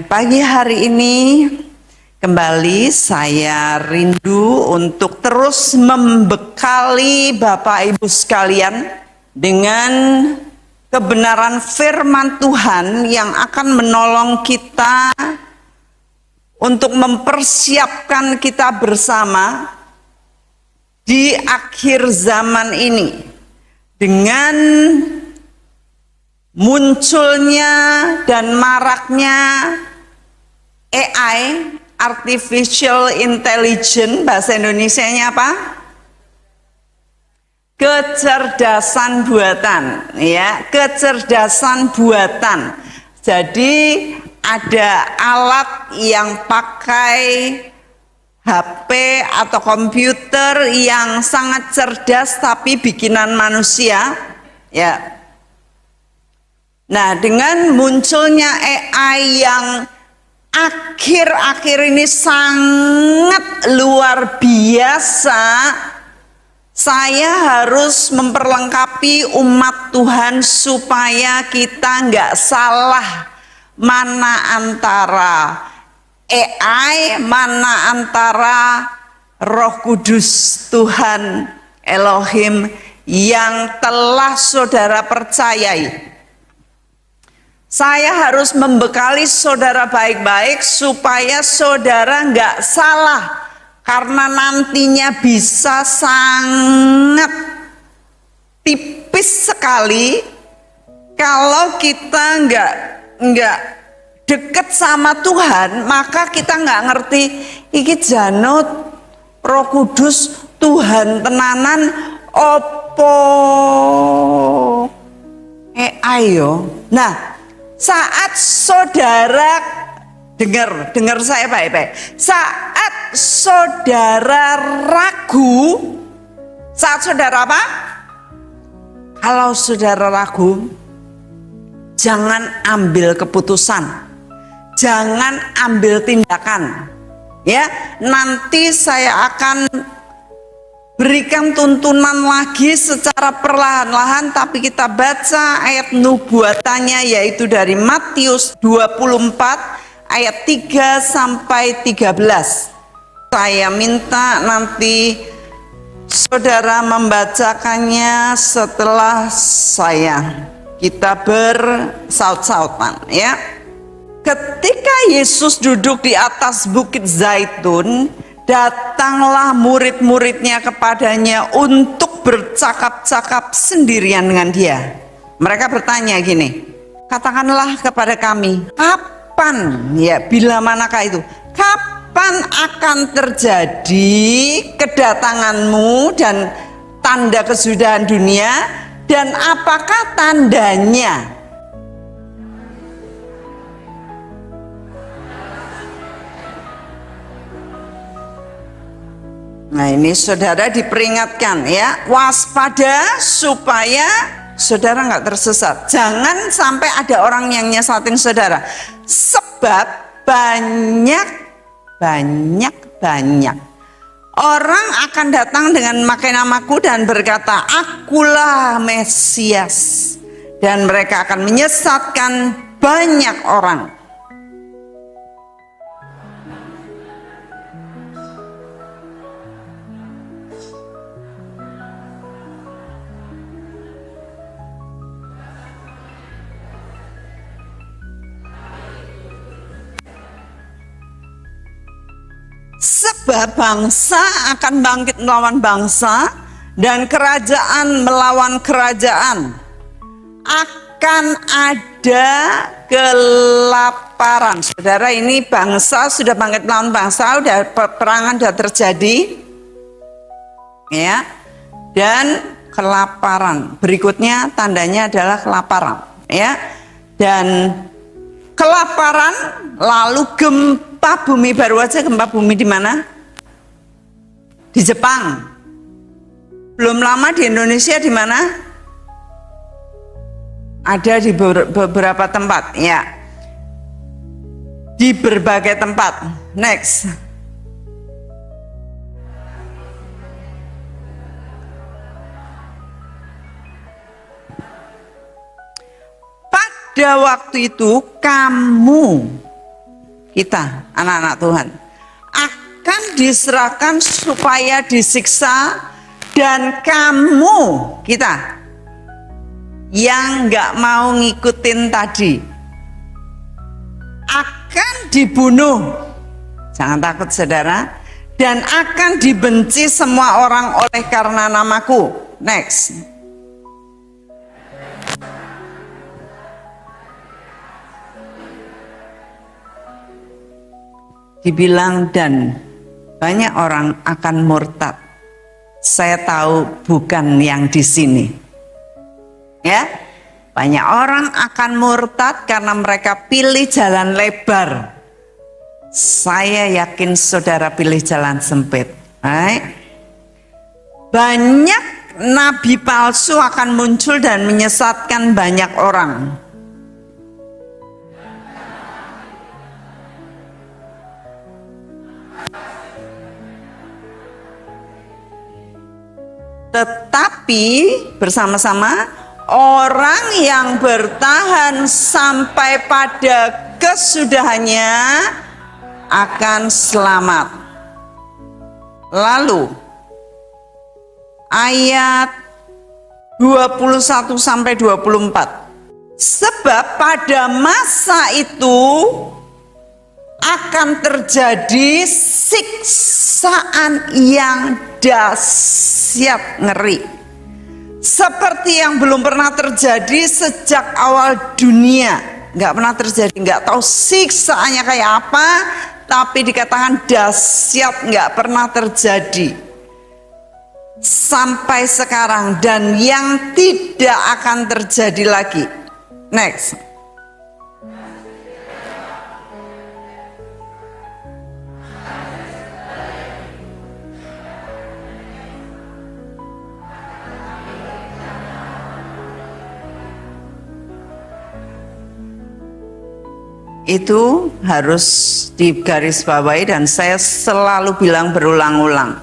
pagi hari ini kembali saya rindu untuk terus membekali Bapak Ibu sekalian dengan kebenaran firman Tuhan yang akan menolong kita untuk mempersiapkan kita bersama di akhir zaman ini dengan munculnya dan maraknya AI, Artificial Intelligence, bahasa Indonesianya apa? Kecerdasan buatan, ya, kecerdasan buatan. Jadi ada alat yang pakai HP atau komputer yang sangat cerdas tapi bikinan manusia, ya. Nah, dengan munculnya AI yang akhir-akhir ini sangat luar biasa, saya harus memperlengkapi umat Tuhan supaya kita nggak salah mana antara AI, mana antara Roh Kudus Tuhan Elohim yang telah saudara percayai. Saya harus membekali saudara baik-baik supaya saudara nggak salah, karena nantinya bisa sangat tipis sekali kalau kita nggak deket sama Tuhan, maka kita nggak ngerti iki janot Roh Kudus Tuhan tenanan opo ayo. Nah, saat saudara dengar saya baik-baik. Saat saudara ragu, saat saudara apa? Kalau saudara ragu, jangan ambil keputusan, jangan ambil tindakan. Ya, nanti saya akan berikan tuntunan lagi secara perlahan-lahan, tapi kita baca ayat nubuatannya, yaitu dari Matius 24 ayat 3 sampai 13. Saya minta nanti saudara membacakannya setelah saya. Kita bersaut-sautan, ya. Ketika Yesus duduk di atas Bukit Zaitun, datanglah murid-muridnya kepadanya untuk bercakap-cakap sendirian dengan dia. Mereka bertanya gini, katakanlah kepada kami, kapan, ya, bila manakah itu? Kapan akan terjadi kedatanganmu dan tanda kesudahan dunia, dan apakah tandanya? Nah, ini saudara diperingatkan, ya, waspada supaya saudara nggak tersesat. Jangan sampai ada orang yang nyesatin saudara. Sebab banyak orang akan datang dengan memakai namaku dan berkata, akulah Mesias. Dan mereka akan menyesatkan banyak orang. Sebab bangsa akan bangkit melawan bangsa dan kerajaan melawan kerajaan. Akan ada kelaparan. Saudara, ini bangsa sudah bangkit melawan bangsa, sudah peperangan sudah terjadi, ya. Dan kelaparan. Berikutnya tandanya adalah kelaparan, ya. Dan kelaparan lalu gempa bumi. Baru aja gempa bumi di mana? Di Jepang. Belum lama di Indonesia di mana? Ada di beberapa tempat, ya. Di berbagai tempat. Next. Pada waktu itu kamu kita, anak-anak Tuhan, akan diserahkan supaya disiksa, dan kamu, kita, yang nggak mau ngikutin tadi, akan dibunuh. Jangan takut saudara. Dan akan dibenci semua orang oleh karena namaku. Next. Dibilang dan banyak orang akan murtad. Saya tahu bukan yang di sini. Ya, banyak orang akan murtad karena mereka pilih jalan lebar. Saya yakin saudara pilih jalan sempit. Right? Banyak nabi palsu akan muncul dan menyesatkan banyak orang. Tetapi bersama-sama orang yang bertahan sampai pada kesudahannya akan selamat. Lalu ayat 21 sampai 24. Sebab pada masa itu akan terjadi siksaan yang dahsyat, ngeri, seperti yang belum pernah terjadi sejak awal dunia. Nggak pernah terjadi, nggak tahu siksaannya kayak apa, tapi dikatakan dahsyat, nggak pernah terjadi sampai sekarang, dan yang tidak akan terjadi lagi. Next. Itu harus digarisbawahi, dan saya selalu bilang berulang-ulang,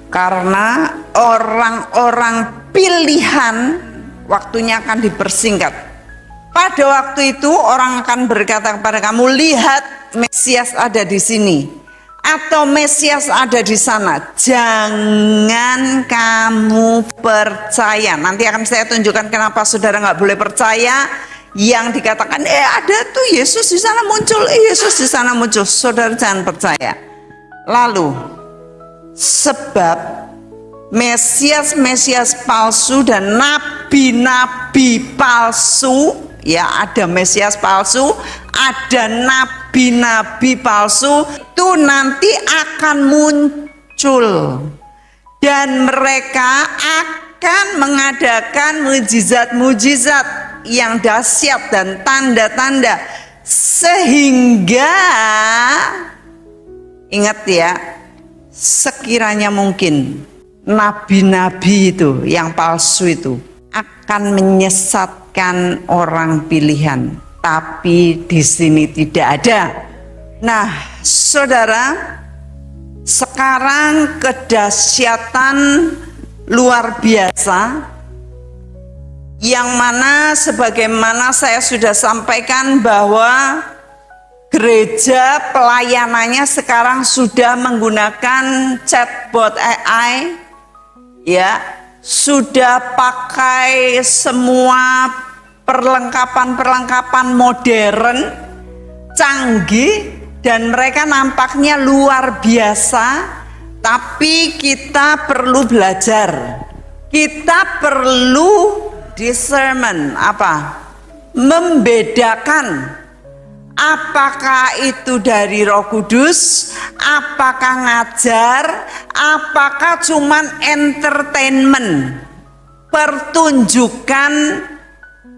karena orang-orang pilihan waktunya akan dipersingkat. Pada waktu itu orang akan berkata kepada kamu, lihat Mesias ada di sini, atau Mesias ada di sana. Jangan kamu percaya. Nanti akan saya tunjukkan kenapa saudara nggak boleh percaya. Yang dikatakan ada tuh Yesus di sana muncul, Yesus di sana muncul. Saudara jangan percaya. Lalu sebab Mesias palsu dan nabi-nabi palsu, ya, ada Mesias palsu, ada nabi-nabi palsu, itu nanti akan muncul, dan mereka akan mengadakan mujizat-mujizat yang dahsyat dan tanda-tanda, sehingga ingat ya, sekiranya mungkin nabi-nabi itu yang palsu itu akan menyesatkan orang pilihan, tapi di sini tidak ada. Nah, saudara, sekarang kedahsyatan luar biasa, yang mana sebagaimana saya sudah sampaikan bahwa gereja pelayanannya sekarang sudah menggunakan chatbot AI, ya, sudah pakai semua perlengkapan modern, canggih, dan mereka nampaknya luar biasa. Tapi kita perlu belajar, kita perlu discernment, membedakan apakah itu dari Roh Kudus, apakah ngajar, apakah cuman entertainment, pertunjukan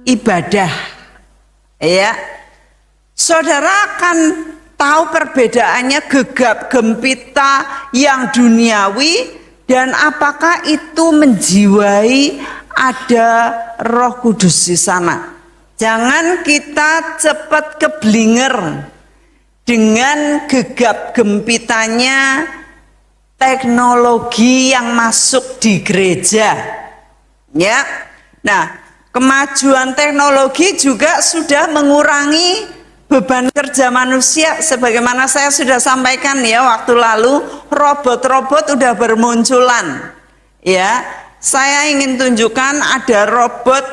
ibadah. Ya, saudara akan tahu perbedaannya gegap gempita yang duniawi, dan apakah itu menjiwai ada Roh Kudus di sana. Jangan kita cepat keblinger dengan gegap gempitanya teknologi yang masuk di gereja. Ya. Nah, kemajuan teknologi juga sudah mengurangi beban kerja manusia. Sebagaimana saya sudah sampaikan ya waktu lalu, robot-robot udah bermunculan. Ya, saya ingin tunjukkan ada robot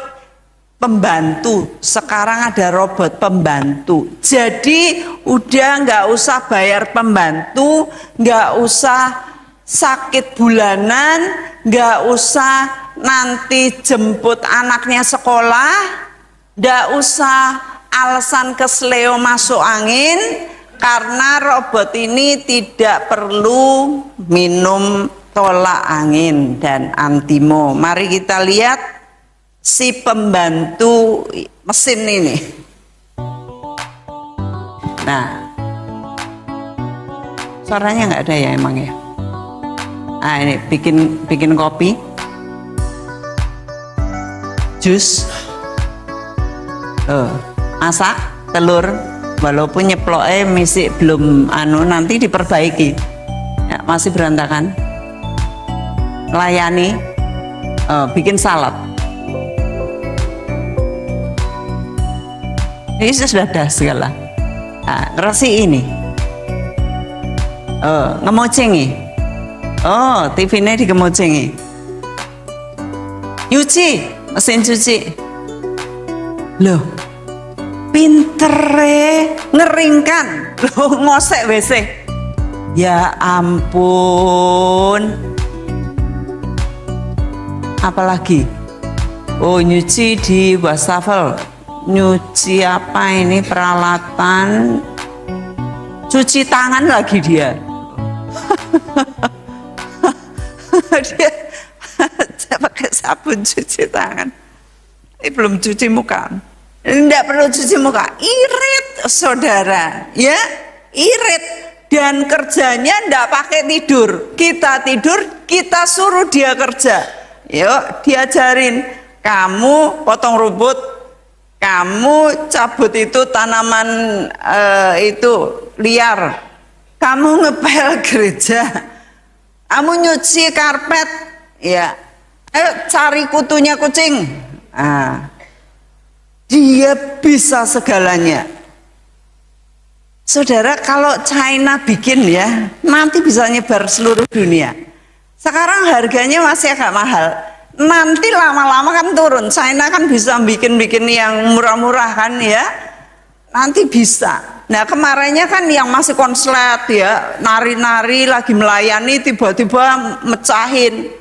pembantu. Sekarang ada robot pembantu. Jadi udah nggak usah bayar pembantu, nggak usah sakit bulanan, nggak usah nanti jemput anaknya sekolah, nggak usah alasan kesleo masuk angin, karena robot ini tidak perlu minum tolak angin dan antimo. Mari kita lihat si pembantu mesin ini. Nah, suaranya nggak ada ya emang ya. Nah ini bikin kopi, jus, masak telur, walaupun nyeploknya masih belum nanti diperbaiki ya, masih berantakan. Layani, bikin salad. Ini sudah ada segala. Nah, ngerasi ini, ngemocengi. Oh, TV-nya digemocengi. Nyuci, mesin cuci. Loh, pintere ngeringkan. Loh, ngosek WC. Ya ampun. Apalagi? Oh, nyuci di wastafel. Nyuci apa ini, peralatan cuci tangan lagi dia. Dia pakai sabun cuci tangan. Ini belum cuci muka. Tidak perlu cuci muka. Irit saudara, ya irit. Dan kerjanya tidak pakai tidur. Kita tidur, kita suruh dia kerja. Yuk diajarin. Kamu potong rumput, kamu cabut itu tanaman itu liar, kamu ngepel gereja, kamu nyuci karpet, ya, ayo cari kutunya kucing. Nah, dia bisa segalanya. Saudara, kalau China bikin ya, nanti bisa nyebar seluruh dunia. Sekarang harganya masih agak mahal. Nanti lama-lama kan turun. China kan bisa bikin yang murah-murah kan ya. Nanti bisa. Nah kemarinnya kan yang masih konslet ya, nari-nari lagi melayani, tiba-tiba mecahin.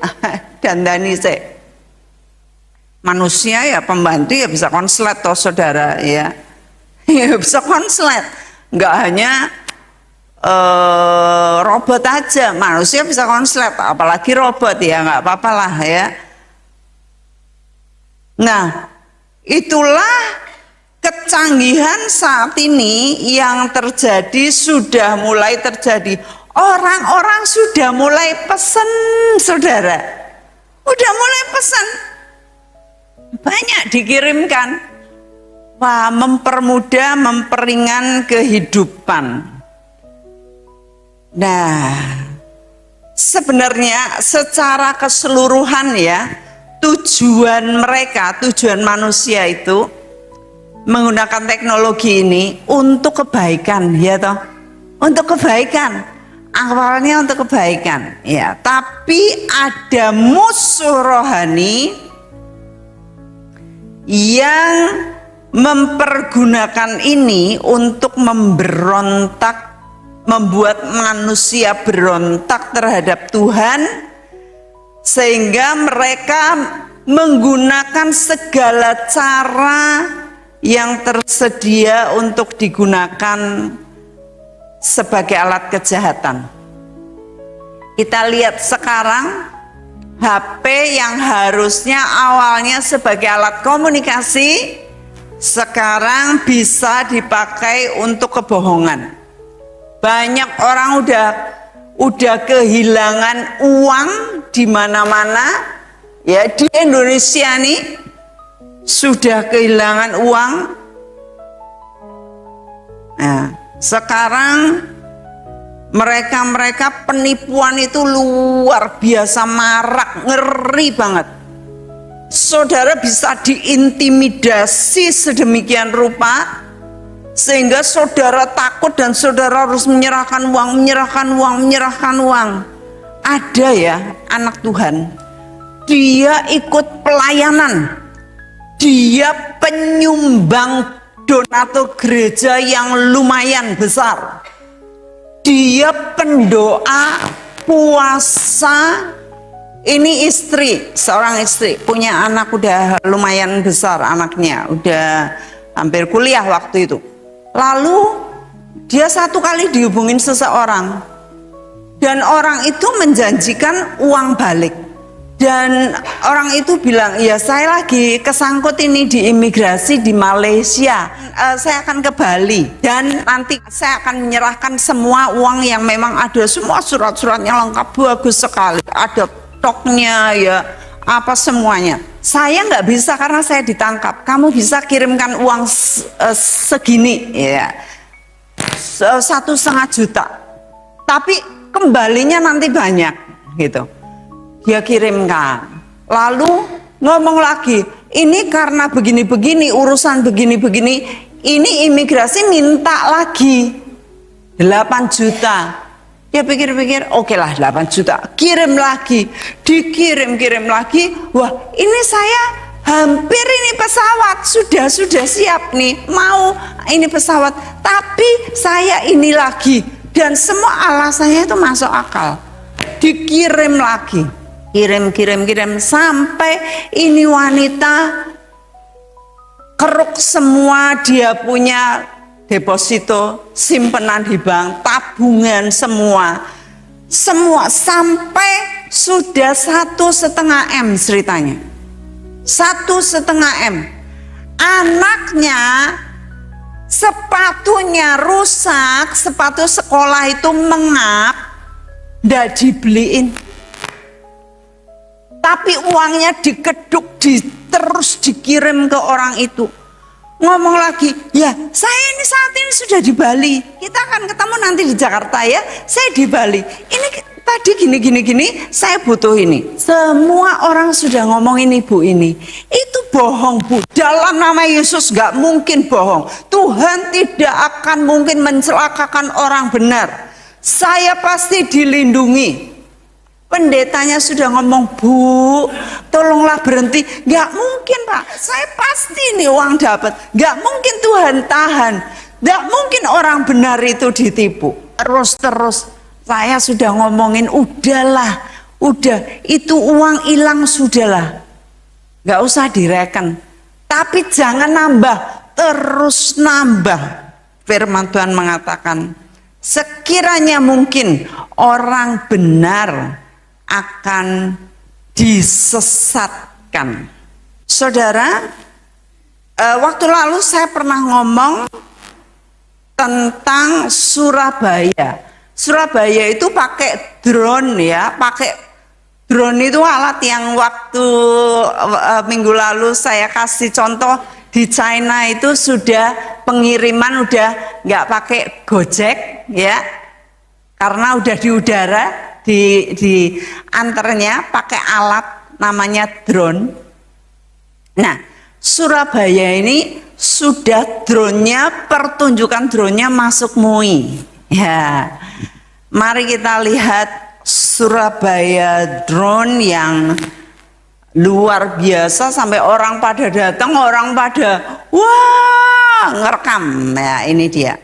Dandani sih. Manusia ya, pembantu ya bisa konslet toh saudara ya. Ya bisa konslet. Nggak hanya robot aja, manusia bisa konslet, apalagi robot ya, nggak apa-apa lah ya. Nah, itulah kecanggihan saat ini yang terjadi, sudah mulai terjadi. Orang-orang sudah mulai pesen, saudara. Udah mulai pesen. Banyak dikirimkan. Wah, mempermudah, memperingan kehidupan. Nah, sebenarnya secara keseluruhan ya, tujuan mereka, tujuan manusia itu menggunakan teknologi ini untuk kebaikan, ya toh, untuk kebaikan, awalnya untuk kebaikan, ya. Tapi ada musuh rohani yang mempergunakan ini untuk memberontak, membuat manusia berontak terhadap Tuhan. Sehingga mereka menggunakan segala cara yang tersedia untuk digunakan sebagai alat kejahatan. Kita lihat sekarang HP yang harusnya awalnya sebagai alat komunikasi, sekarang bisa dipakai untuk kebohongan. Banyak orang udah kehilangan uang di mana-mana ya, di Indonesia nih sudah kehilangan uang. Nah, sekarang mereka penipuan itu luar biasa marak, ngeri banget. Saudara bisa diintimidasi sedemikian rupa Sehingga saudara takut dan saudara harus menyerahkan uang. Ada ya anak Tuhan, dia ikut pelayanan, dia penyumbang donatur gereja yang lumayan besar, dia pendoa, puasa. Ini seorang istri punya anak udah lumayan besar, anaknya udah hampir kuliah waktu itu. Lalu dia satu kali dihubungin seseorang dan orang itu menjanjikan uang balik. Dan orang itu bilang, ya saya lagi kesangkut ini di imigrasi di Malaysia, saya akan ke Bali dan nanti saya akan menyerahkan semua uang yang memang ada, semua surat-suratnya lengkap, bagus sekali, ada toknya ya, apa semuanya. Saya nggak bisa karena saya ditangkap, kamu bisa kirimkan uang segini ya, 1,5 juta, tapi kembalinya nanti banyak gitu. Dia kirimkan, lalu ngomong lagi, ini karena begini-begini, urusan begini-begini, ini imigrasi minta lagi 8 juta. Dia pikir-pikir, oke lah 8 juta, kirim lagi, dikirim lagi. Wah, ini saya hampir ini pesawat, sudah siap nih, mau ini pesawat, tapi saya ini lagi, dan semua alasannya itu masuk akal. Dikirim lagi. Kirim sampai ini wanita keruk semua dia punya deposito, simpenan di bank, tabungan semua sampai sudah 1,5 M ceritanya. 1,5 M. Anaknya sepatunya rusak, sepatu sekolah itu mengap, ndak dibeliin. Tapi uangnya dikeduk, terus dikirim ke orang itu. Ngomong lagi, ya saya ini saat ini sudah di Bali. Kita akan ketemu nanti di Jakarta ya. Saya di Bali. Ini tadi gini, saya butuh ini. Semua orang sudah ngomong ini Bu ini. Itu bohong Bu. Dalam nama Yesus gak mungkin bohong. Tuhan tidak akan mungkin mencelakakan orang benar. Saya pasti dilindungi. Pendetanya sudah ngomong, Bu, tolonglah berhenti. Gak mungkin Pak, saya pasti ini uang dapat. Gak mungkin Tuhan tahan. Gak mungkin orang benar itu ditipu. Terus saya sudah ngomongin, udah itu uang hilang sudahlah. Gak usah direken. Tapi jangan nambah, terus nambah. Firman Tuhan mengatakan, sekiranya mungkin orang benar akan disesatkan. Saudara, waktu lalu saya pernah ngomong tentang Surabaya. Surabaya itu pakai drone ya, pakai drone itu alat yang waktu minggu lalu saya kasih contoh di China itu sudah pengiriman udah nggak pakai Gojek ya, karena udah di udara. Di antaranya pakai alat namanya drone. Nah, Surabaya ini sudah drone-nya, pertunjukan drone-nya masuk MUI. Ya, mari kita lihat Surabaya drone yang luar biasa sampai orang pada datang, orang pada wah ngerekam. Ya, ini dia.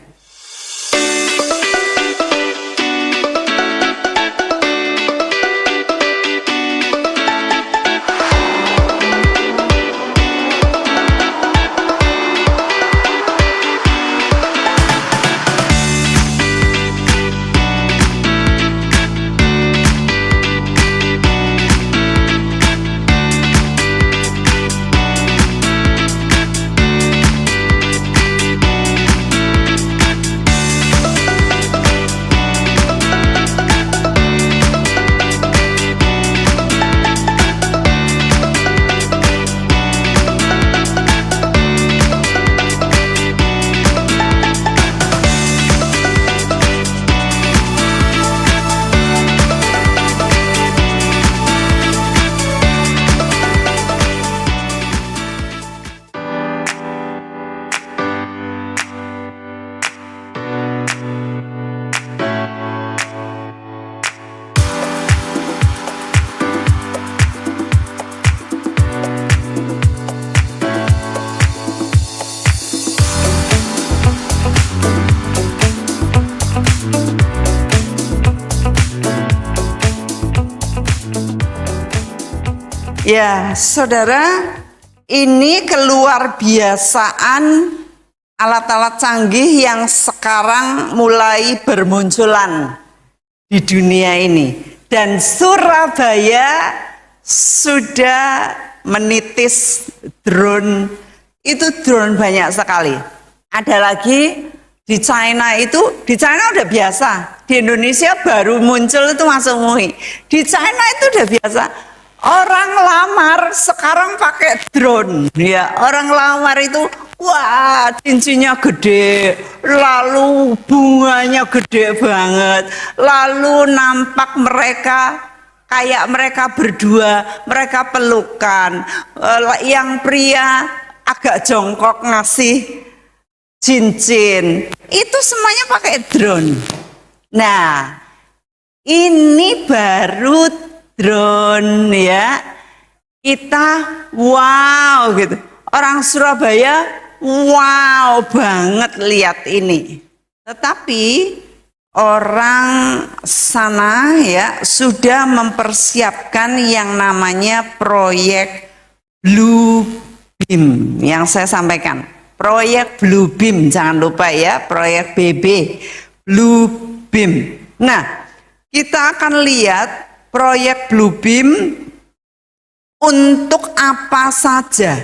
Ya, saudara, ini keluar biasaan alat-alat canggih yang sekarang mulai bermunculan di dunia ini. Dan Surabaya sudah menitis drone. Itu drone banyak sekali. Ada lagi di China itu, di China udah biasa. Di Indonesia baru muncul itu masuk MUI. Di China itu udah biasa. Orang lamar sekarang pakai drone. Ya, orang lamar itu wah, cincinnya gede, lalu bunganya gede banget, lalu nampak mereka kayak mereka berdua, mereka pelukan. Yang pria agak jongkok ngasih cincin. Itu semuanya pakai drone. Nah, ini baru drone ya. Kita wow gitu. Orang Surabaya wow banget lihat ini. Tetapi orang sana ya sudah mempersiapkan yang namanya proyek Blue Beam yang saya sampaikan. Proyek Blue Beam, jangan lupa ya, proyek BB Blue Beam. Nah, kita akan lihat proyek Blue Beam untuk apa saja.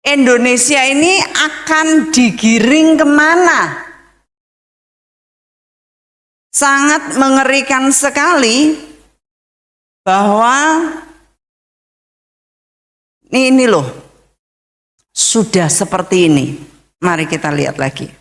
Indonesia ini akan digiring kemana? Sangat mengerikan sekali bahwa ini loh, sudah seperti ini. Mari kita lihat lagi.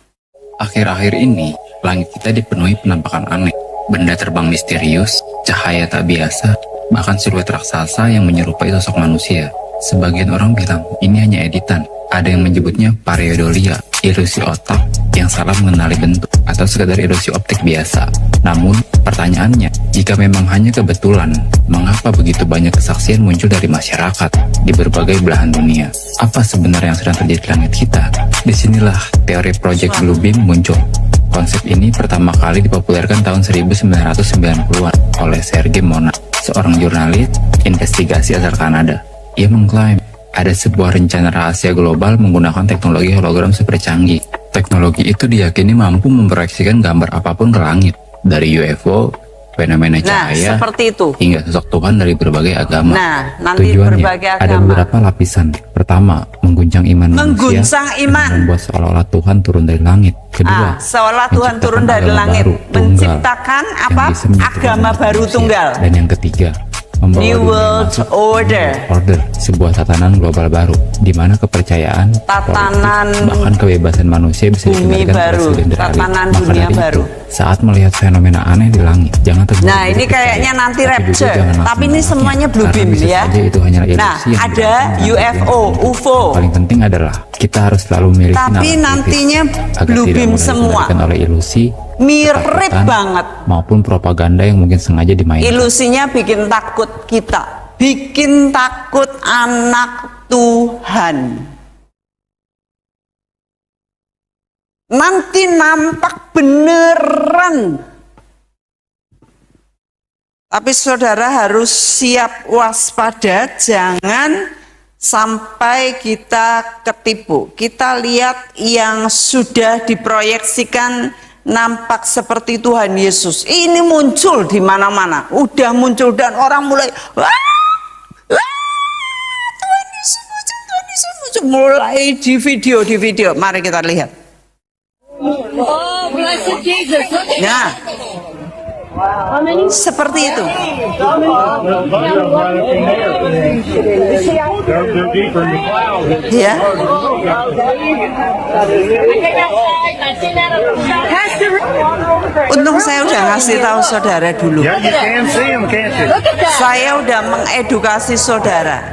Akhir-akhir ini, langit kita dipenuhi penampakan aneh. Benda terbang misterius, cahaya tak biasa, bahkan siluet raksasa yang menyerupai sosok manusia. Sebagian orang bilang ini hanya editan. Ada yang menyebutnya pareidolia, ilusi otak yang salah mengenali bentuk, atau sekedar ilusi optik biasa. Namun, pertanyaannya, jika memang hanya kebetulan, mengapa begitu banyak kesaksian muncul dari masyarakat di berbagai belahan dunia? Apa sebenarnya yang sedang terjadi di langit kita? Disinilah teori Project Blue Beam muncul. Konsep ini pertama kali dipopulerkan tahun 1990-an oleh Sergei Monat, seorang jurnalis investigasi asal Kanada. Ia mengklaim ada sebuah rencana rahasia global menggunakan teknologi hologram super canggih. Teknologi itu diyakini mampu memproyeksikan gambar apapun ke langit, dari UFO, fenomena cahaya, seperti itu, hingga sosok Tuhan dari berbagai agama. Nah, nanti tujuannya berbagai agama. Ada beberapa lapisan. Pertama, mengguncang iman manusia, membuat seolah-olah Tuhan turun dari langit. Kedua, seolah Tuhan turun dari langit, baru, menciptakan apa? Agama baru tunggal. Dan yang ketiga, membawa New World Order, sebuah tatanan global baru, di mana kepercayaan, tatanan politik, bahkan kebebasan manusia bisa bumi baru, tatanan dunia baru. Saat melihat fenomena aneh di langit, jangan terjadi. Nah, ini kayaknya nanti rapture, tapi ini semuanya Blue Beam ya. Itu hanya nah, ada UFO, UFO. Paling penting adalah kita harus selalu memiliki tapi nantinya Blue Beam semua oleh ilusi, mirip banget maupun propaganda yang mungkin sengaja dimainkan. Ilusinya bikin takut kita, bikin takut anak Tuhan. Nanti nampak beneran. Tapi saudara harus siap waspada, jangan sampai kita ketipu. Kita lihat yang sudah diproyeksikan nampak seperti Tuhan Yesus. Ini muncul di mana-mana. Udah muncul dan orang mulai wah, Tuhan Yesus muncul. Mulai di video. Mari kita lihat. Oh, blessed Jesus. Nah, seperti itu. Ya. Untung saya udah ngasih tahu saudara dulu. Saya udah mengedukasi saudara.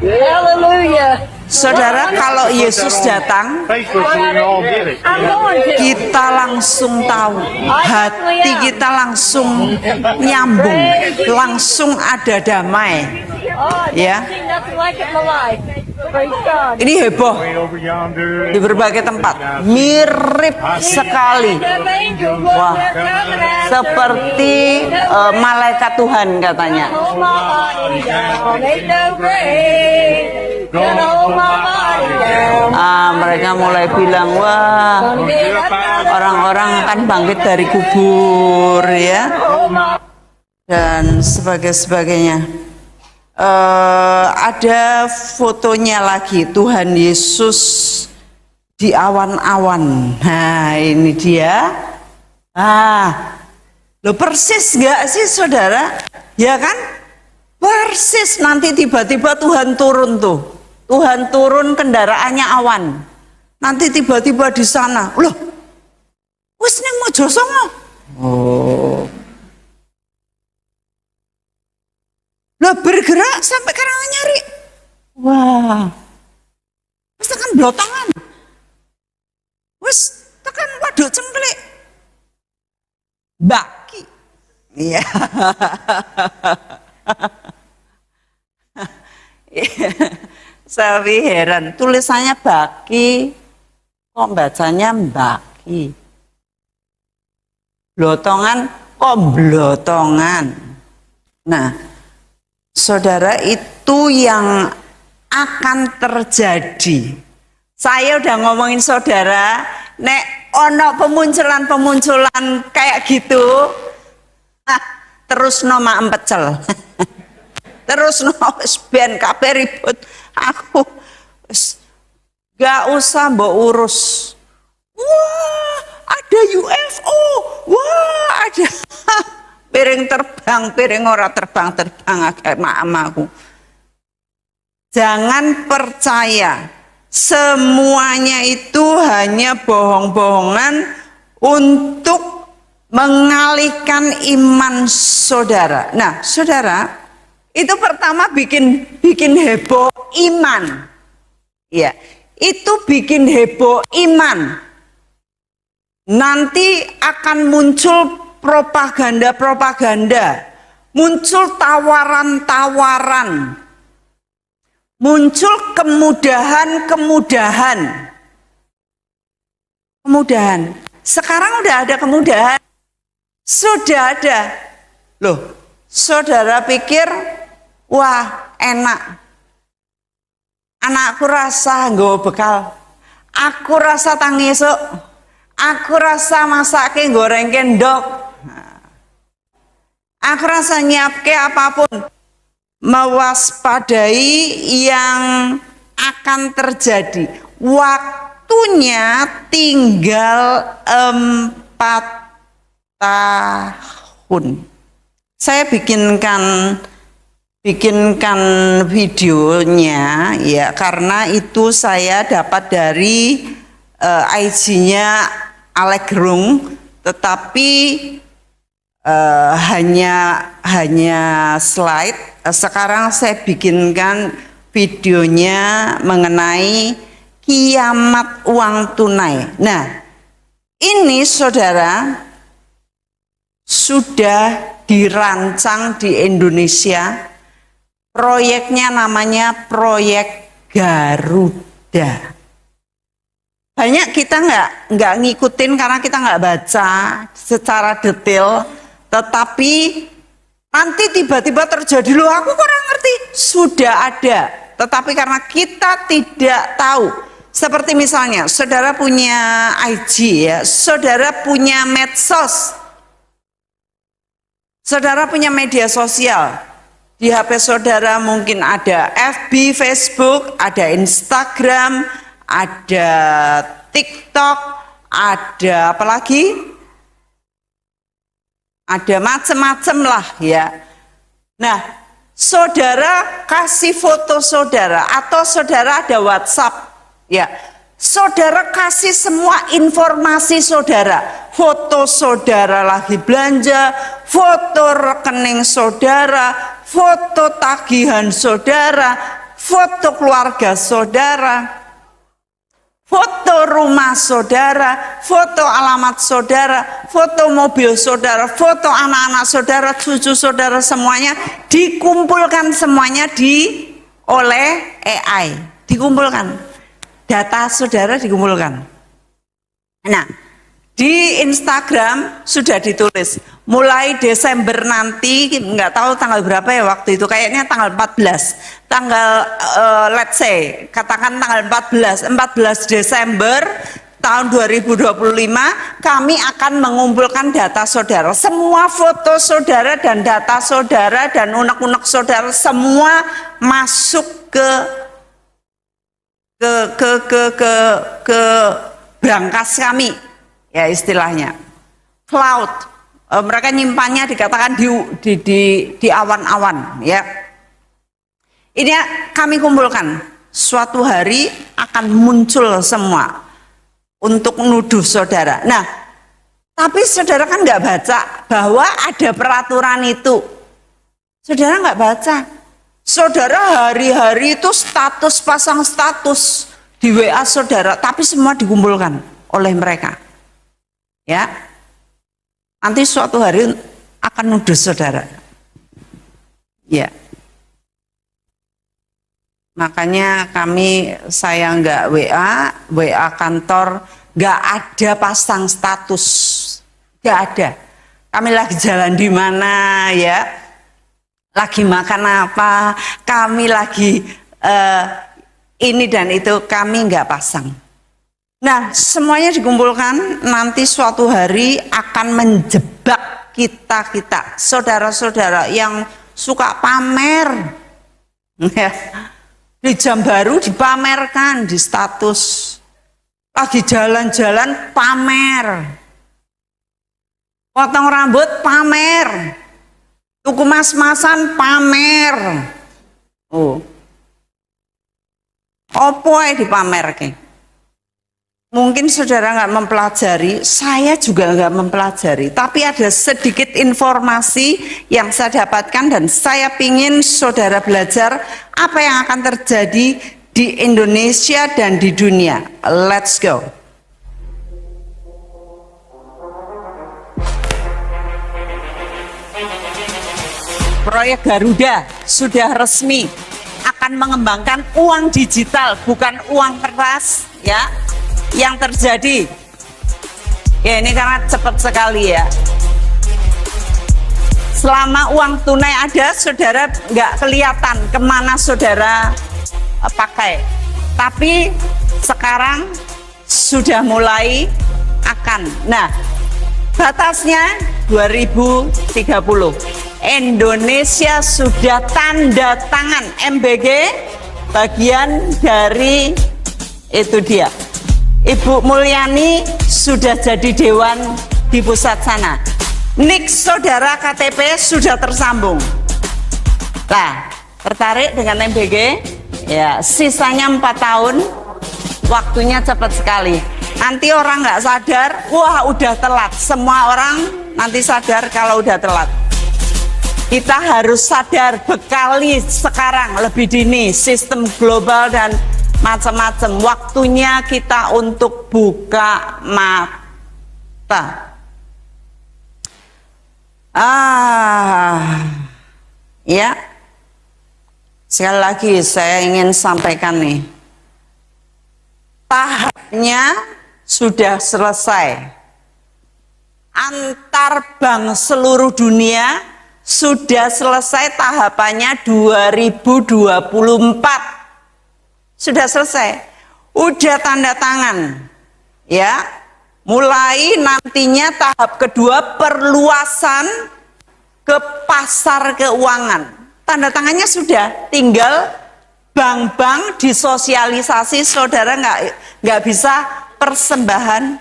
Hallelujah. Saudara, kalau Yesus datang, kita langsung tahu, hati kita langsung nyambung, langsung ada damai. Ya. Ini heboh di berbagai tempat, mirip sekali. Wah, seperti malaikat Tuhan katanya. Mereka mulai bilang, wah, orang-orang akan bangkit dari kubur ya, dan sebagainya. Ada fotonya lagi, Tuhan Yesus di awan-awan. Nah, ini dia. Lo persis gak sih saudara? Ya kan? Persis, nanti tiba-tiba Tuhan turun tuh. Tuhan turun, kendaraannya awan. Nanti tiba-tiba di sana, loh, wis ning Mojo Songo. Oh. Lah bergerak sampai Karanganyari. Wah. Wis tekan Blotongan. Wis tekan Waduk Cengklik. Baki. Iya. Saya heran, tulisannya Baki, kok bacanya Baki. Blotongan, kok Blotongan. Nah, saudara, itu yang akan terjadi. Saya udah ngomongin saudara, nek ono pemunculan kayak gitu, terus no mak empecel. Terus no ben kabeh ribut. Aku gak usah mbok urus. Wah, ada UFO. Wah, ada piring terbang, piring ora terbang agak aku. Jangan percaya, semuanya itu hanya bohong-bohongan untuk mengalihkan iman saudara. Nah, saudara, itu pertama bikin heboh iman. Ya, itu bikin heboh iman. Nanti akan muncul propaganda, muncul tawaran-tawaran, muncul kemudahan. Sekarang udah ada kemudahan, sudah ada. Loh, saudara pikir, wah enak, anakku rasa nggo bekal, aku rasa tangi esuk, aku rasa masake goreng kendok. Aku rasa nyiapke apapun, mewaspadai yang akan terjadi. Waktunya tinggal 4 tahun. Saya bikinkan videonya ya, karena itu saya dapat dari IG-nya Alegrung, tetapi hanya slide. Sekarang saya bikinkan videonya mengenai kiamat uang tunai. Nah, ini saudara sudah dirancang di Indonesia. Proyeknya namanya proyek Garuda. Banyak kita nggak ngikutin karena kita nggak baca secara detail. Tetapi nanti tiba-tiba terjadi, loh aku kurang ngerti, sudah ada. Tetapi karena kita tidak tahu, seperti misalnya saudara punya IG ya, saudara punya medsos, saudara punya media sosial. Di HP saudara mungkin ada FB, Facebook, ada Instagram, ada TikTok, ada apa lagi? Ada macam-macam lah ya. Nah, saudara kasih foto saudara, atau saudara ada WhatsApp ya. Saudara kasih semua informasi saudara, foto saudara lagi belanja, foto rekening saudara, foto tagihan saudara, foto keluarga saudara, foto rumah saudara, foto alamat saudara, foto mobil saudara, foto anak-anak saudara, cucu saudara, semuanya dikumpulkan semuanya oleh AI, dikumpulkan. Data saudara dikumpulkan. Nah, di Instagram sudah ditulis mulai Desember nanti, nggak tahu tanggal berapa ya waktu itu, kayaknya tanggal 14, let's say katakan tanggal 14 Desember tahun 2025 kami akan mengumpulkan data saudara, semua foto saudara dan data saudara dan unek-unek saudara semua masuk ke brankas kami, ya istilahnya cloud. Mereka nyimpannya dikatakan di awan-awan, ya. Ini kami kumpulkan, suatu hari akan muncul semua untuk menuduh saudara. Nah, tapi saudara kan nggak baca bahwa ada peraturan itu. Saudara nggak baca. Saudara hari-hari itu pasang status di WA saudara, tapi semua dikumpulkan oleh mereka. Ya, nanti suatu hari akan nuduh saudara. Ya, makanya saya nggak WA kantor, nggak ada pasang status, nggak ada. Kami lagi jalan di mana ya, lagi makan apa, kami lagi ini dan itu, kami nggak pasang. Nah, semuanya dikumpulkan, nanti suatu hari akan menjebak kita, saudara-saudara yang suka pamer. Ya. Di jam baru dipamerkan di status, lagi jalan-jalan pamer, potong rambut pamer, tuku mas-masan pamer. Opo ae dipamerke. Mungkin saudara nggak mempelajari, saya juga nggak mempelajari, tapi ada sedikit informasi yang saya dapatkan dan saya pingin saudara belajar apa yang akan terjadi di Indonesia dan di dunia. Let's go. Proyek Garuda sudah resmi akan mengembangkan uang digital, bukan uang kertas, ya. Yang terjadi, ya ini karena cepat sekali ya. Selama uang tunai ada, saudara nggak kelihatan kemana saudara pakai. Tapi sekarang sudah mulai akan. Nah, batasnya 2030. Indonesia sudah tanda tangan MBG, bagian dari itu dia. Ibu Mulyani sudah jadi dewan di pusat sana. NIK saudara KTP sudah tersambung. Nah, tertarik dengan MBG? Ya, sisanya 4 tahun, waktunya cepat sekali. Nanti orang nggak sadar, wah udah telat. Semua orang nanti sadar kalau udah telat. Kita harus sadar, bekali sekarang lebih dini sistem global dan macam-macam. Waktunya kita untuk buka mata. Ya. Sekali lagi saya ingin sampaikan nih. Tahapnya sudah selesai. Antar bank seluruh dunia sudah selesai tahapannya 2024. Sudah selesai, udah tanda tangan, ya. Mulai nantinya tahap kedua perluasan ke pasar keuangan. Tanda tangannya sudah, tinggal bank-bank disosialisasi. Saudara nggak bisa persembahan,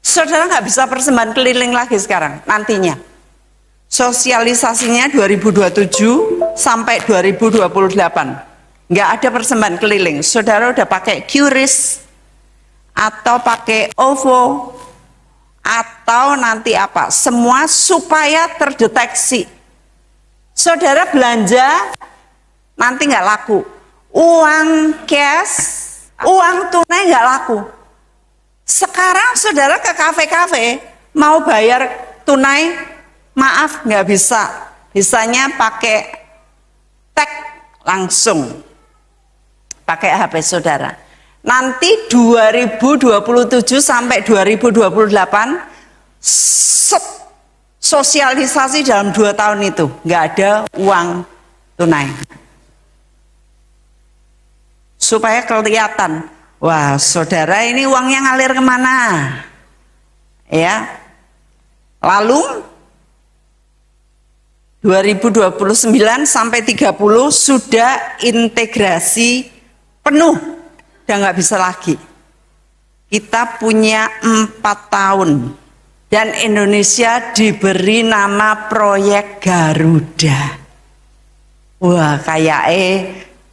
saudara nggak bisa persembahan keliling lagi sekarang. Nantinya sosialisasinya 2027 sampai 2028. Nggak ada persembahan keliling. Saudara udah pakai QRIS atau pakai OVO atau nanti apa, semua supaya terdeteksi. Saudara belanja nanti nggak laku. Uang cash, uang tunai nggak laku. Sekarang saudara ke kafe-kafe mau bayar tunai, maaf nggak bisa. Bisanya pakai tag langsung. pakai HP saudara. Nanti 2027 sampai 2028 sosialisasi dalam 2 tahun itu nggak ada uang tunai. Supaya kelihatan, wah saudara ini uangnya ngalir kemana? Ya, lalu 2029 sampai 30 sudah integrasi penuh, udah nggak bisa lagi. Kita punya 4 tahun dan Indonesia diberi nama proyek Garuda. Wah,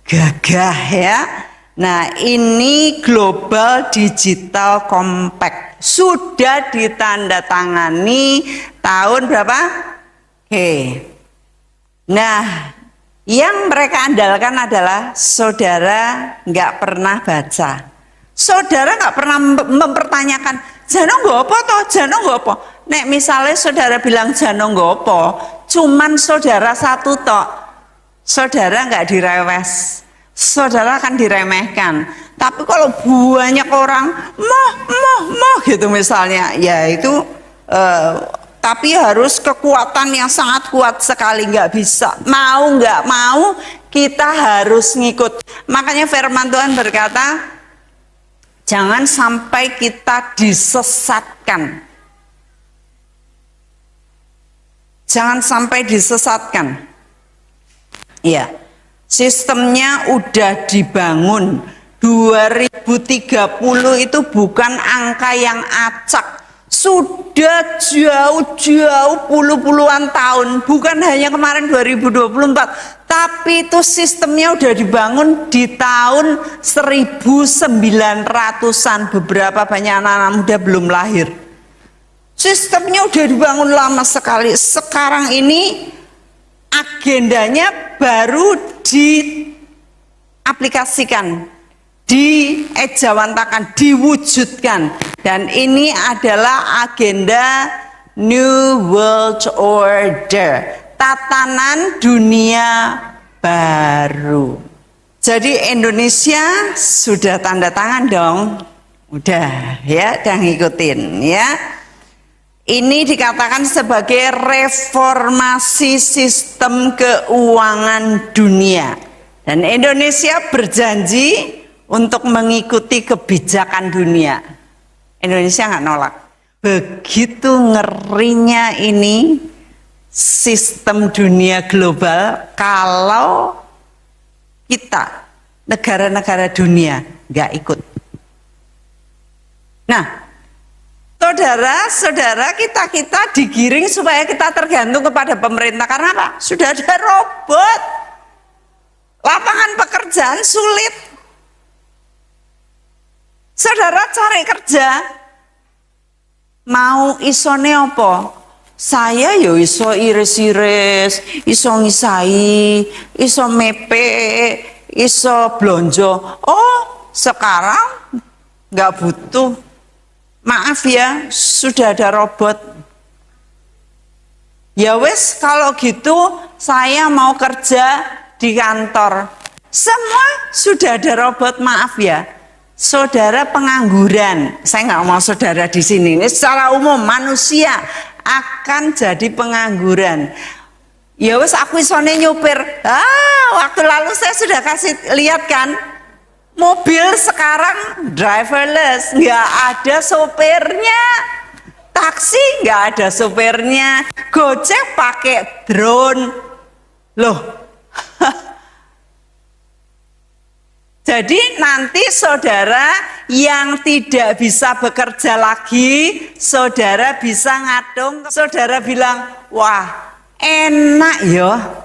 gagah ya. Nah, ini Global Digital Compact sudah ditandatangani tahun berapa? Oke. Nah, yang mereka andalkan adalah saudara nggak pernah baca. Saudara nggak pernah mempertanyakan, jano nggopo toh, jano nggopo. Nek misalnya saudara bilang jano nggopo, cuman saudara satu tok, saudara nggak direwes, saudara akan diremehkan. Tapi kalau banyak orang moh gitu misalnya, ya itu tapi harus kekuatan yang sangat kuat sekali, nggak bisa. Mau nggak mau kita harus ngikut. Makanya firman Tuhan berkata, jangan sampai kita disesatkan. Jangan sampai disesatkan. Iya, sistemnya udah dibangun. 2030 itu bukan angka yang acak. Sudah jauh-jauh puluhan tahun, bukan hanya kemarin 2024, tapi itu sistemnya udah dibangun di tahun 1900-an. Beberapa banyak anak-anak muda belum lahir. Sistemnya udah dibangun lama sekali. Sekarang ini agendanya baru diaplikasikan, diejawantakan, diwujudkan. Dan ini adalah agenda New World Order, tatanan dunia baru. Jadi Indonesia sudah tanda tangan dong, udah ya, udah ngikutin ya. Ini dikatakan sebagai reformasi sistem keuangan dunia. Dan Indonesia berjanji untuk mengikuti kebijakan dunia. Indonesia nggak nolak. Begitu ngerinya ini sistem dunia global kalau kita negara-negara dunia nggak ikut. Nah, saudara-saudara kita digiring supaya kita tergantung kepada pemerintah. Karena apa? Sudah ada robot. Lapangan pekerjaan sulit. Saudara cari kerja, mau isone apa? Saya yo iso iris-iris, iso ngisai, iso mepe, iso blonjo. Oh, sekarang nggak butuh. Maaf ya, sudah ada robot. Ya wes, kalau gitu saya mau kerja di kantor. Semua sudah ada robot, maaf ya. Saudara pengangguran, saya nggak mau saudara di sini. Ini secara umum manusia akan jadi pengangguran. Ya wes aku isone nyupir. Waktu lalu saya sudah kasih lihat kan, mobil sekarang driverless, nggak ada sopirnya. Taksi nggak ada sopirnya. Gojek pakai drone, loh. Jadi nanti saudara yang tidak bisa bekerja lagi, saudara bisa ngadong. Saudara bilang, wah enak ya.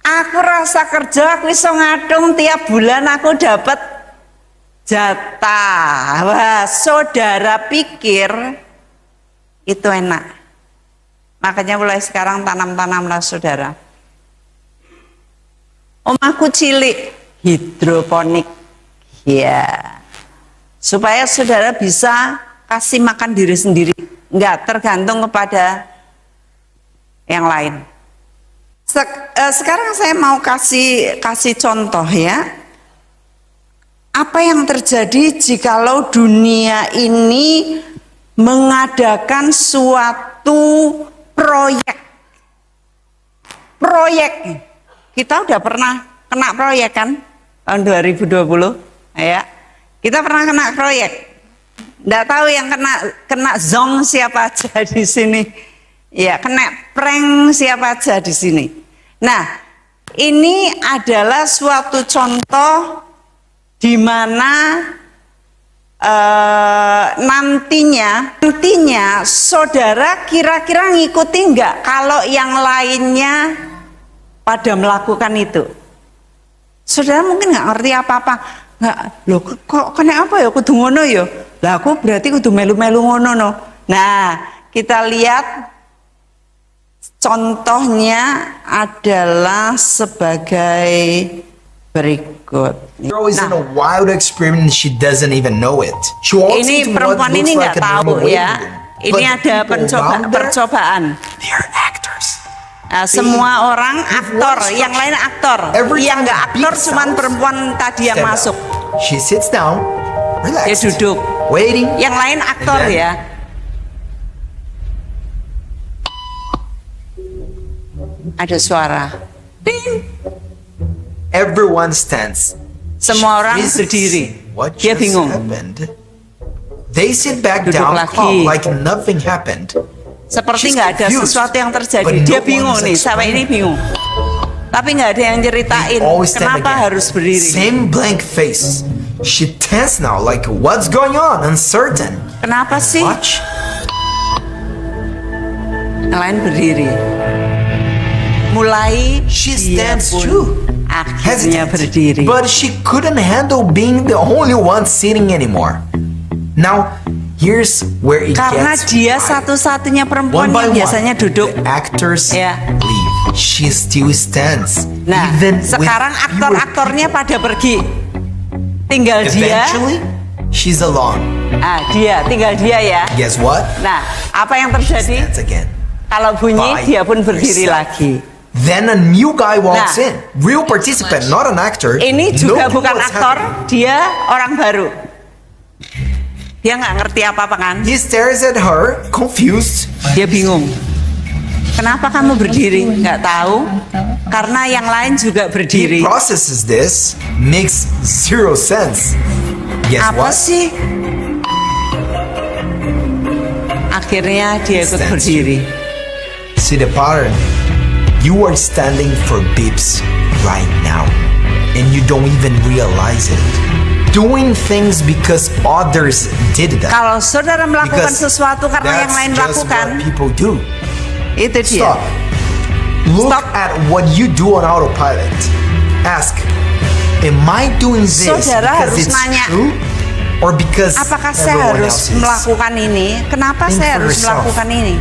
Aku rasa kerja, aku bisa ngadong tiap bulan aku dapat jatah. Wah, saudara pikir itu enak. Makanya mulai sekarang tanam-tanamlah saudara. Omahku cilik. Hidroponik ya, supaya saudara bisa kasih makan diri sendiri, nggak tergantung kepada yang lain. Sekarang saya mau kasih contoh ya. apa yang terjadi jikalau dunia ini mengadakan suatu proyek. Kita udah pernah kena proyek kan tahun 2020 ya. Kita pernah kena proyek. Nggak tahu yang kena zong siapa aja di sini. Ya, kena prank siapa aja di sini. Nah, ini adalah suatu contoh di mana nantinya saudara kira-kira ngikuti nggak kalau yang lainnya pada melakukan itu. Saudara mungkin nggak ngerti apa-apa, nggak, loh kok kena apa ya kudu ngono ya, lah aku berarti kudu melu-melu ngono no. Nah, kita lihat contohnya adalah sebagai berikut. Girl is in a wild experiment and she doesn't even know it. She walks Ini into what perempuan looks ini like nggak a tahu normal waiting ya. room. Ini But ada the people around there, percobaan. they are actors. Nah, semua orang aktor, yang lain aktor. Every Yang time nggak the aktor beat cuman sounds, perempuan tadi yang stand up. masuk. She sits down, Dia relaxed, duduk. waiting. Yang lain aktor And then- ya. Ada suara. Ding. Everyone stands. Semua orang She freezes. berdiri. What Dia just bingung. happened? They sit back Duduk down lagi. calm like nothing happened. Seperti She's nggak ada confused, sesuatu yang terjadi. but Dia no bingung one's nih, sampai ini bingung. Tapi nggak ada yang ceritain Always stand kenapa again. harus berdiri. Same blank face. She tense now, like what's going on? Uncertain. Kenapa sih? Watch. Yang lain berdiri. Mulai She dia stands pun too. akhirnya Hesitant. berdiri. But she couldn't handle being the only one sitting anymore. Now, here's where it Karena gets dia wild. satu-satunya One perempuan by yang biasanya one, duduk. the actors Ya. leave. She still stands. Nah, even sekarang with aktor-aktornya fewer pada pergi. Tinggal people. dia. Eventually, she's alone. Tinggal dia ya. Guess what? Nah, apa yang terjadi? Stands again. Kalau bunyi By dia pun berdiri herself. lagi. Then a new guy walks Nah. in. Real participant, not an actor. Ini No juga clue bukan what's aktor, happening. dia orang baru. Dia nggak ngerti apa-apa kan? He stares at her, confused. Dia bingung. Kenapa kamu berdiri? Nggak tahu. Karena yang lain juga He berdiri. processes this, makes zero sense. Guess Apa what? sih? Akhirnya dia ikut Stands. berdiri. See the pattern? You are standing for beeps right now, and you don't even realize it. Doing things because others did that. Kalau saudara melakukan Because sesuatu karena yang that's lain just lakukan, what people do. itu dia. Stop. Look Stop. at what you do on autopilot. Ask, am I doing this Saudara because harus it's nanya, true, or because Apakah saya everyone harus else is? melakukan ini? Kenapa Think saya for harus yourself. melakukan ini?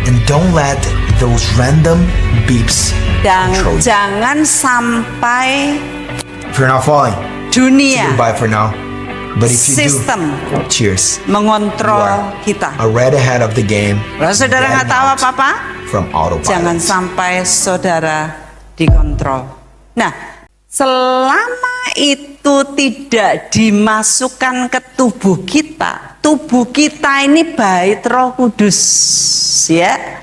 And don't let those random beeps Dan control you. jangan sampai If you're not falling, dunia, goodbye for now. But if you sistem do, cheers. You mengontrol are kita. right ahead of the game. Kalau saudara nggak tahu Getting out apa-apa, from autopilot. jangan sampai saudara dikontrol. Nah, selama itu tidak dimasukkan ke tubuh kita ini bait Roh Kudus, ya.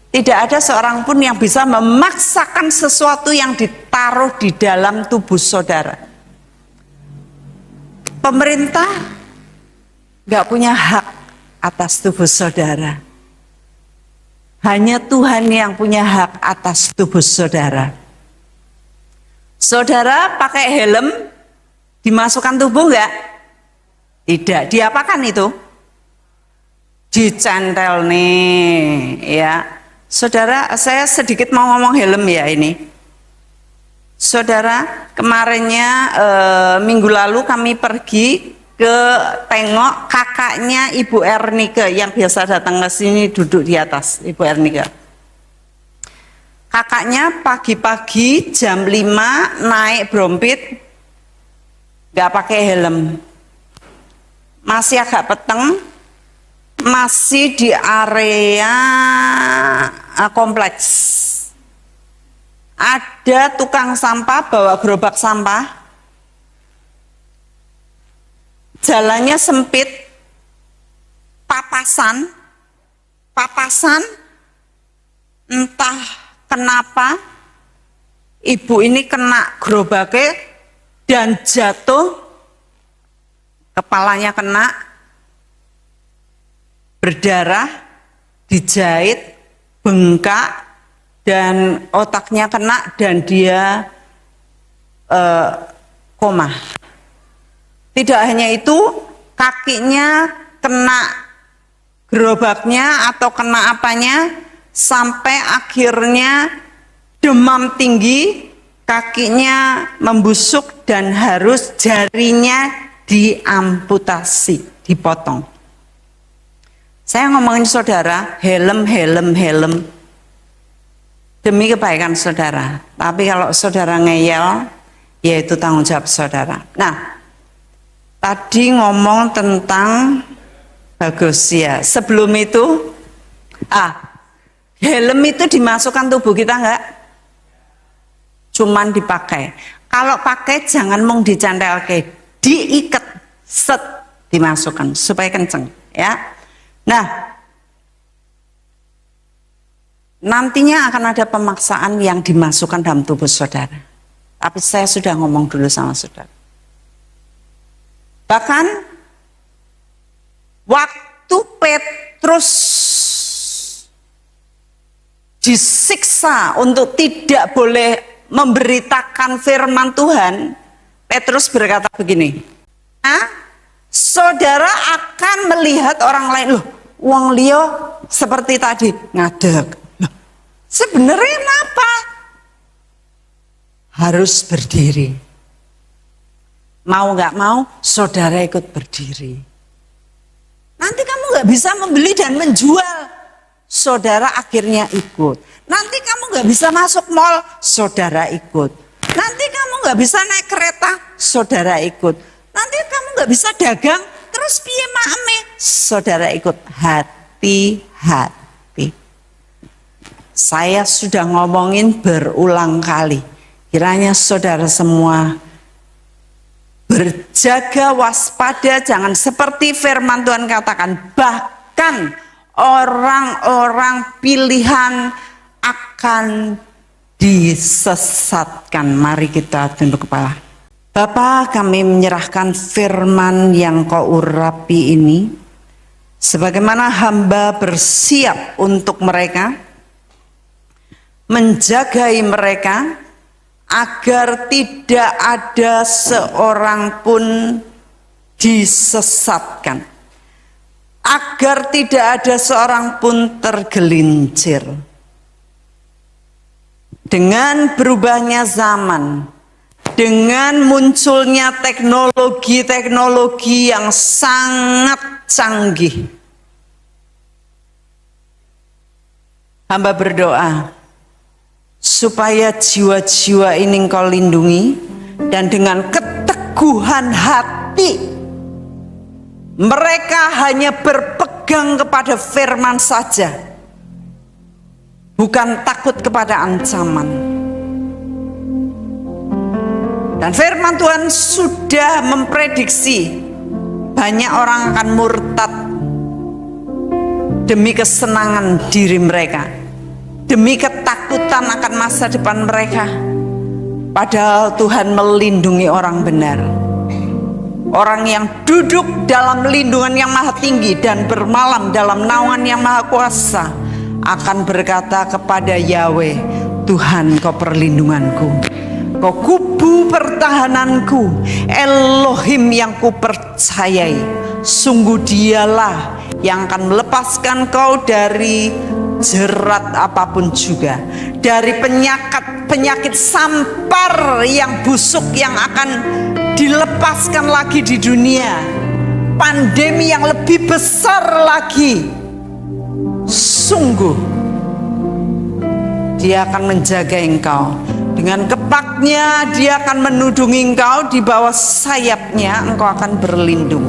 Tidak ada seorang pun yang bisa memaksakan sesuatu yang ditaruh di dalam tubuh saudara. Pemerintah nggak punya hak atas tubuh saudara. Hanya Tuhan yang punya hak atas tubuh saudara. Saudara pakai helm, dimasukkan tubuh enggak? Tidak. Diapakan itu? Dicentel nih, ya. Saudara, saya sedikit mau ngomong helm ya ini. Saudara, kemarinnya minggu lalu kami pergi ke tengok kakaknya Ibu Ernike yang biasa datang ke sini duduk di atas, Ibu Ernike. Kakaknya pagi-pagi jam 5 naik brompit, gak pakai helm. Masih agak peteng, masih di area kompleks. Ada tukang sampah bawa gerobak sampah. jalannya sempit, papasan, entah kenapa ibu ini kena gerobaknya dan jatuh, kepalanya kena, berdarah, dijahit, bengkak, dan otaknya kena dan dia koma. Tidak hanya itu, kakinya kena gerobaknya atau kena apanya, sampai akhirnya demam tinggi, kakinya membusuk dan harus jarinya diamputasi, dipotong. Saya ngomongin saudara, helm. Demi kebaikan saudara. Tapi kalau saudara ngeyel, ya itu tanggung jawab saudara. Nah, tadi ngomong tentang bagus ya. Sebelum itu, helm itu dimasukkan tubuh kita enggak? Cuman dipakai. Kalau pakai jangan mau dicantelke, diikat, set, dimasukkan supaya kenceng ya. Nah, nantinya akan ada pemaksaan yang dimasukkan dalam tubuh saudara. Tapi saya sudah ngomong dulu sama saudara. Bahkan waktu Petrus disiksa untuk tidak boleh memberitakan firman Tuhan, Petrus berkata begini, saudara akan melihat orang lain, loh, wong liya seperti tadi ngadeg. Loh, sebenarnya kenapa? Harus berdiri. Mau nggak mau, saudara ikut berdiri. Nanti kamu nggak bisa membeli dan menjual, saudara akhirnya ikut. Nanti kamu nggak bisa masuk mall, saudara ikut. Nanti kamu nggak bisa naik kereta, saudara ikut. Nanti kamu nggak bisa dagang, terus piye maeme, saudara ikut. Hati-hati. Saya sudah ngomongin berulang kali. Kiranya saudara semua berjaga, waspada, jangan seperti firman Tuhan katakan, bahkan orang-orang pilihan akan disesatkan. Mari kita tunduk kepala. Bapa, kami menyerahkan firman yang kau urapi ini, sebagaimana hamba bersiap untuk mereka, menjagai mereka, agar tidak ada seorang pun disesatkan, agar tidak ada seorang pun tergelincir. Dengan berubahnya zaman, dengan munculnya teknologi-teknologi yang sangat canggih, hamba berdoa supaya jiwa-jiwa ini Engkau lindungi, dan dengan keteguhan hati mereka hanya berpegang kepada firman saja, bukan takut kepada ancaman. Dan firman Tuhan sudah memprediksi banyak orang akan murtad demi kesenangan diri mereka, demi ketakutan akan masa depan mereka. Padahal Tuhan melindungi orang benar, orang yang duduk dalam lindungan yang maha tinggi dan bermalam dalam naungan yang maha kuasa akan berkata kepada Yahweh, Tuhan kau perlindunganku, kau kubu pertahananku, Elohim yang kupercayai. Sungguh dialah yang akan melepaskan kau dari jerat apapun juga, dari penyakit sampar yang busuk yang akan dilepaskan lagi di dunia, pandemi yang lebih besar lagi. Sungguh Dia akan menjaga engkau, dengan kepaknya Dia akan menudungi engkau, di bawah sayapnya engkau akan berlindung.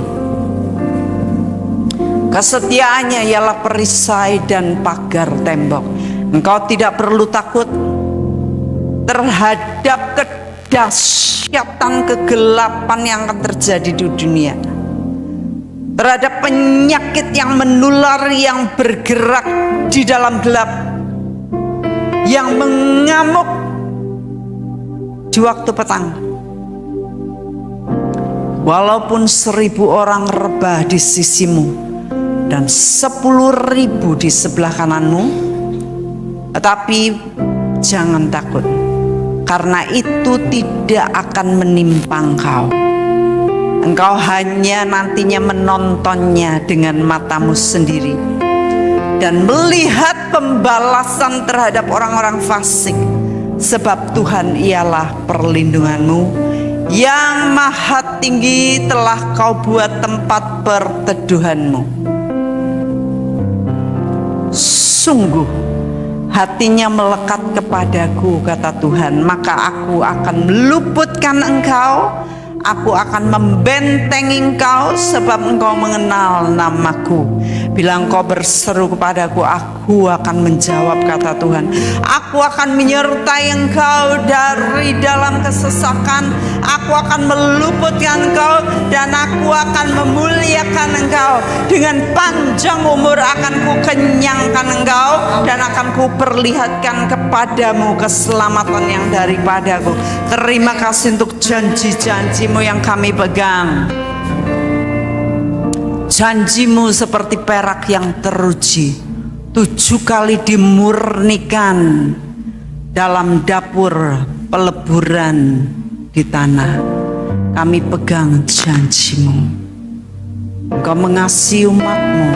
Kesetiaannya ialah perisai dan pagar tembok. Engkau tidak perlu takut terhadap kedahsyatan kegelapan yang akan terjadi di dunia. terhadap penyakit yang menular, yang bergerak di dalam gelap, yang mengamuk di waktu petang. Walaupun 1000 orang rebah di sisimu dan 10.000 di sebelah kananmu, tetapi jangan takut, karena itu tidak akan menimpa engkau. Engkau hanya nantinya menontonnya dengan matamu sendiri dan melihat pembalasan terhadap orang-orang fasik, sebab Tuhan ialah perlindunganmu. Yang maha tinggi telah kau buat tempat perteduhanmu. Sungguh hatinya melekat kepadaku, kata Tuhan, maka aku akan meluputkan engkau, aku akan membentengi engkau, sebab engkau mengenal namaku. Bila engkau berseru kepadaku, aku akan menjawab, kata Tuhan. Aku akan menyertai engkau dari dalam kesesakan, aku akan meluputkan engkau, dan aku akan memuliakan engkau. Dengan panjang umur akan kukenyangkan engkau, dan akan kuperlihatkan kepadamu keselamatan yang daripadaku. Terima kasih untuk janji-janjimu yang kami pegang. Janjimu seperti perak yang teruji, 7 kali dimurnikan dalam dapur peleburan di tanah. Kami pegang janjimu. Engkau mengasihi umatmu,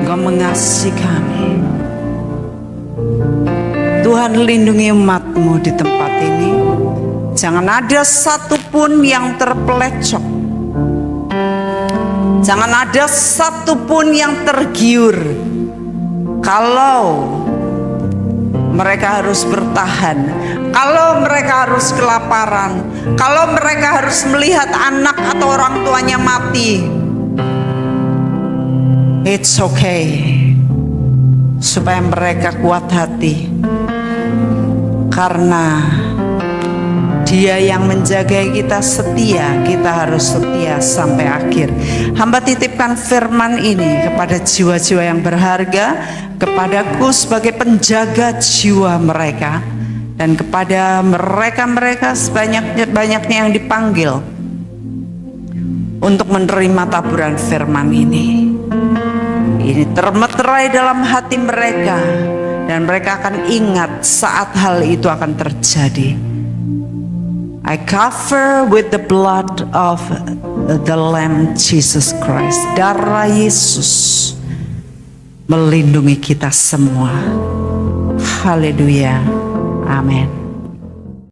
engkau mengasihi kami. Tuhan, lindungi umatmu di tempat ini. Jangan ada satupun yang terpelecok, jangan ada satupun yang tergiur kalau mereka harus bertahan, kalau mereka harus kelaparan, kalau mereka harus melihat anak atau orang tuanya mati. It's okay, supaya mereka kuat hati, karena Dia yang menjaga kita setia, kita harus setia sampai akhir. Hamba titipkan firman ini kepada jiwa-jiwa yang berharga, kepadaku sebagai penjaga jiwa mereka, dan kepada mereka-mereka sebanyak-banyaknya yang dipanggil untuk menerima taburan firman ini. Ini termeterai dalam hati mereka, dan mereka akan ingat saat hal itu akan terjadi. I cover with the blood of the Lamb Jesus Christ. Darah Yesus melindungi kita semua. Haleluya. Amin.